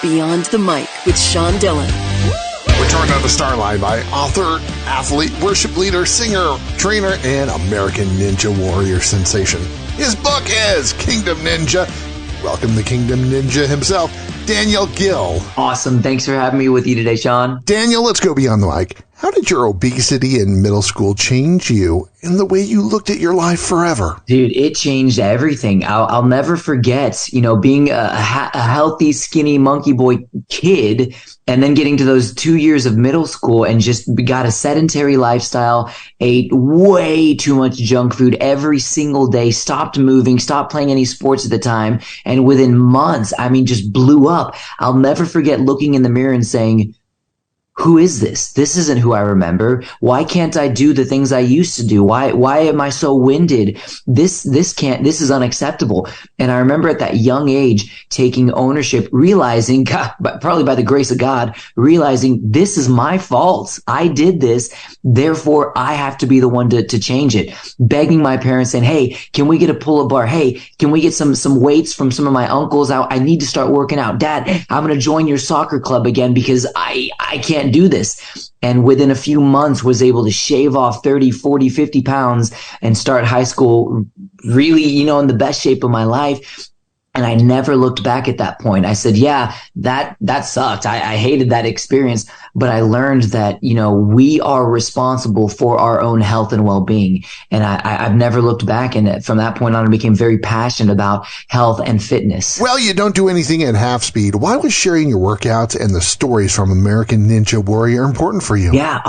Beyond the Mic with Sean Dillon. Returned on the Starline by author, athlete, worship leader, singer, trainer, and American Ninja Warrior sensation. His book is Kingdom Ninja. Welcome the Kingdom Ninja himself, Daniel Gil. Awesome. Thanks for having me with you today, Sean. Daniel, let's go beyond the mic. How did your obesity in middle school change you in the way you looked at your life forever? Dude, it changed everything. I'll never forget, being a healthy, skinny monkey boy kid and then getting to those 2 years of middle school and just got a sedentary lifestyle, ate way too much junk food every single day, stopped moving, stopped playing any sports at the time. And within months, just blew up. I'll never forget looking in the mirror and saying, who is this? This isn't who I remember. Why can't I do the things I used to do? Why am I so winded? This is unacceptable. And I remember at that young age taking ownership, realizing, God, probably by the grace of God, realizing this is my fault. I did this. Therefore, I have to be the one to change it. Begging my parents saying, hey, can we get a pull-up bar? Hey, can we get some weights from some of my uncles out? I need to start working out. Dad, I'm going to join your soccer club again because I can't do this. And within a few months was able to shave off 30, 40, 50 pounds and start high school really, in the best shape of my life. And I never looked back at that point. I said, yeah, that sucked. I hated that experience, but I learned that, we are responsible for our own health and well-being. And I've never looked back. And from that point on, I became very passionate about health and fitness. Well, you don't do anything at half speed. Why was sharing your workouts and the stories from American Ninja Warrior important for you? Yeah,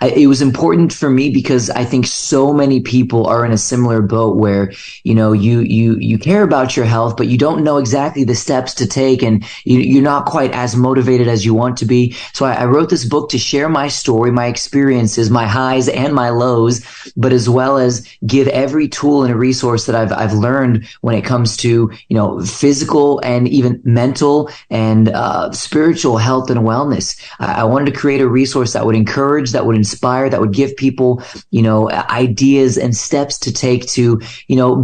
it was important for me because I think so many people are in a similar boat where, you care about your health, but you don't know exactly the steps to take and you're not quite as motivated as you want to be. So I wrote this book to share my story, my experiences, my highs and my lows, but as well as give every tool and a resource that I've learned when it comes to, physical and even mental and spiritual health and wellness. I wanted to create a resource that would encourage, that would inspire, that would give people, ideas and steps to take to,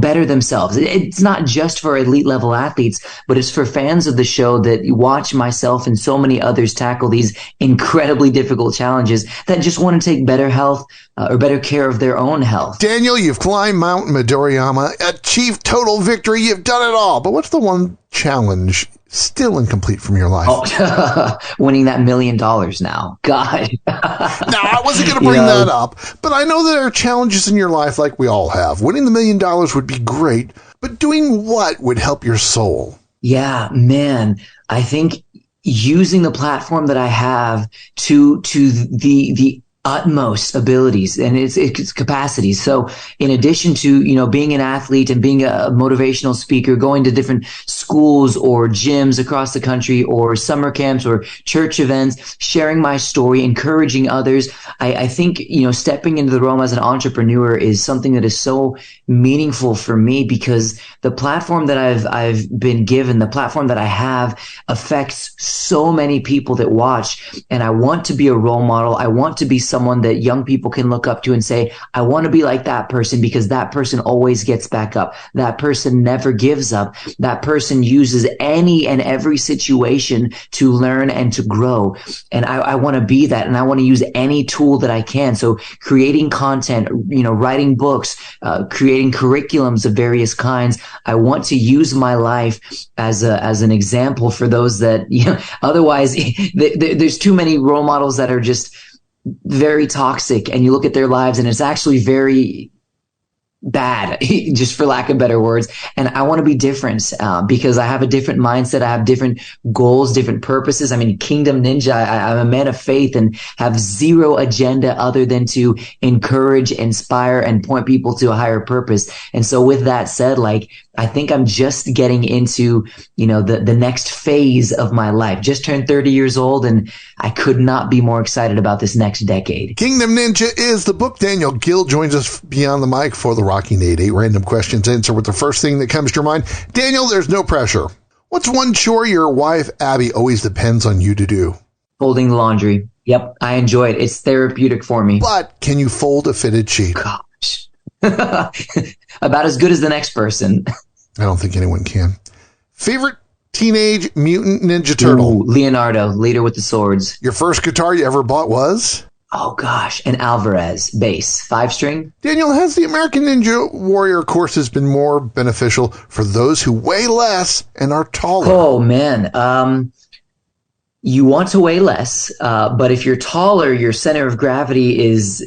better themselves. It's not just for elite level athletes, but it's for fans of the show that watch myself and so many others tackle these incredibly difficult challenges that just want to take better health or better care of their own health. Daniel, you've climbed Mount Midoriyama, achieved total victory. You've done it all. But what's the one challenge still incomplete from your life? Winning that $1 million now. God. No, I wasn't going to bring that up, but I know there are challenges in your life like we all have. Winning the $1 million would be great, but doing what would help your soul? Yeah, man, I think using the platform that I have to the utmost abilities and its capacities. So in addition to, being an athlete and being a motivational speaker, going to different schools or gyms across the country or summer camps or church events, sharing my story, encouraging others, I think, stepping into the realm as an entrepreneur is something that is so meaningful for me because the platform that I've been given, the platform that I have affects so many people that watch. And I want to be a role model. I want to be someone that young people can look up to and say, I want to be like that person because that person always gets back up. That person never gives up. That person uses any and every situation to learn and to grow. And I want to be that. And I want to use any tool that I can. So creating content, writing books, creating curriculums of various kinds. I want to use my life as an example for those that, otherwise there's too many role models that are just very toxic and you look at their lives and it's actually very bad, just for lack of better words. And I want to be different because I have a different mindset. I have different goals, different purposes. Kingdom Ninja, I'm a man of faith and have zero agenda other than to encourage, inspire, and point people to a higher purpose. And so with that said, I think I'm just getting into, the next phase of my life. Just turned 30 years old and I could not be more excited about this next decade. Kingdom Ninja is the book. Daniel Gil joins us beyond the mic for the Rocky Nate 8 random questions. Answer with the first thing that comes to your mind. Daniel, there's no pressure. What's one chore your wife, Abby, always depends on you to do? Folding the laundry. Yep, I enjoy it. It's therapeutic for me. But can you fold a fitted sheet? Gosh. About as good as the next person. I don't think anyone can. Favorite Teenage Mutant Ninja Turtle. Ooh, Leonardo, leader with the swords. Your first guitar you ever bought was? Oh gosh, an Alvarez bass, 5-string. Daniel, has the American Ninja Warrior courses been more beneficial for those who weigh less and are taller? Oh man, you want to weigh less, but if you're taller, your center of gravity is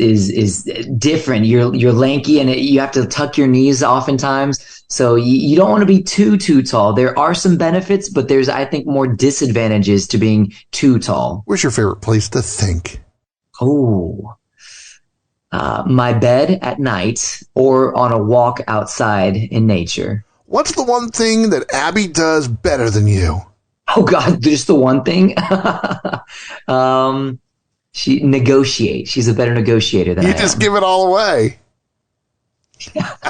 different. You're lanky, and you have to tuck your knees oftentimes. So you don't want to be too tall. There are some benefits, but there's, I think, more disadvantages to being too tall. Where's your favorite place to think? Oh, my bed at night or on a walk outside in nature. What's the one thing that Abby does better than you? Oh God, just the one thing. She negotiates. She's a better negotiator than I am. You just give it all away.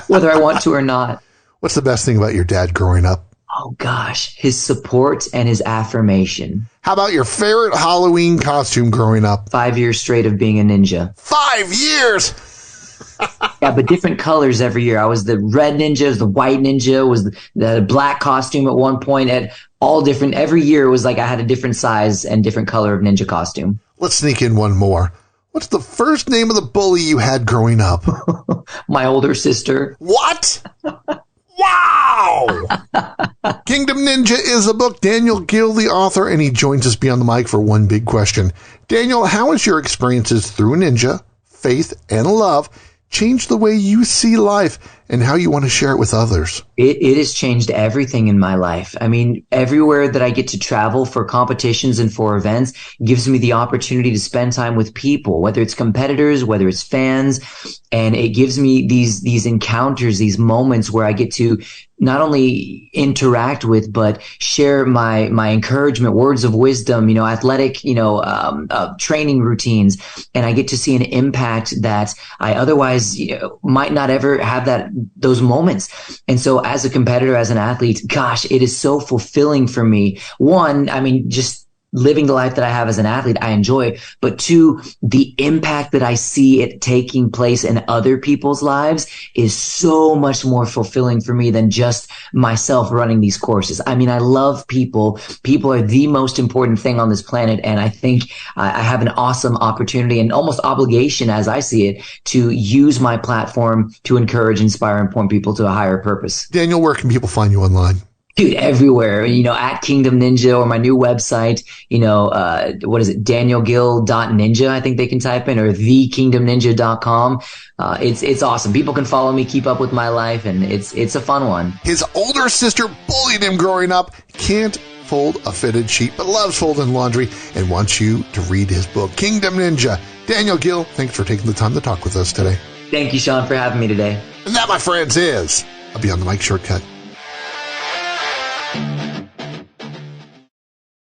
Whether I want to or not. What's the best thing about your dad growing up? Oh gosh, his support and his affirmation. How about your favorite Halloween costume growing up? 5 years straight of being a ninja. 5 years! Yeah, but different colors every year. I was the red ninja, was the white ninja, was the black costume at one point. At all different. Every year it was like I had a different size and different color of ninja costume. Let's sneak in one more. What's the first name of the bully you had growing up? My older sister. What? Wow! Kingdom Ninja is a book. Daniel Gil, the author, and he joins us beyond the mic for one big question. Daniel, how has your experiences through Ninja, faith, and love changed the way you see life and how you want to share it with others? It has changed everything in my life. I mean, everywhere that I get to travel for competitions and for events gives me the opportunity to spend time with people, whether it's competitors, whether it's fans. And it gives me these encounters, these moments where I get to not only interact with, but share my encouragement, words of wisdom, athletic, training routines. And I get to see an impact that I otherwise might not ever have those moments. And so as a competitor, as an athlete, gosh, it is so fulfilling for me. One, I mean, just living the life that I have as an athlete, I enjoy, but two, the impact that I see it taking place in other people's lives is so much more fulfilling for me than just myself running these courses. I mean, I love people. People are the most important thing on this planet. And I think I have an awesome opportunity and almost obligation, as I see it, to use my platform to encourage, inspire, and point people to a higher purpose. Daniel, where can people find you online? Dude, everywhere, at Kingdom Ninja or my new website, what is it? DanielGil.ninja, I think they can type in, or thekingdomninja.com. It's awesome. People can follow me, keep up with my life, and it's a fun one. His older sister bullied him growing up, can't fold a fitted sheet, but loves folding laundry and wants you to read his book, Kingdom Ninja. Daniel Gil, thanks for taking the time to talk with us today. Thank you, Sean, for having me today. And that, my friends, is a Beyond the Mic shortcut.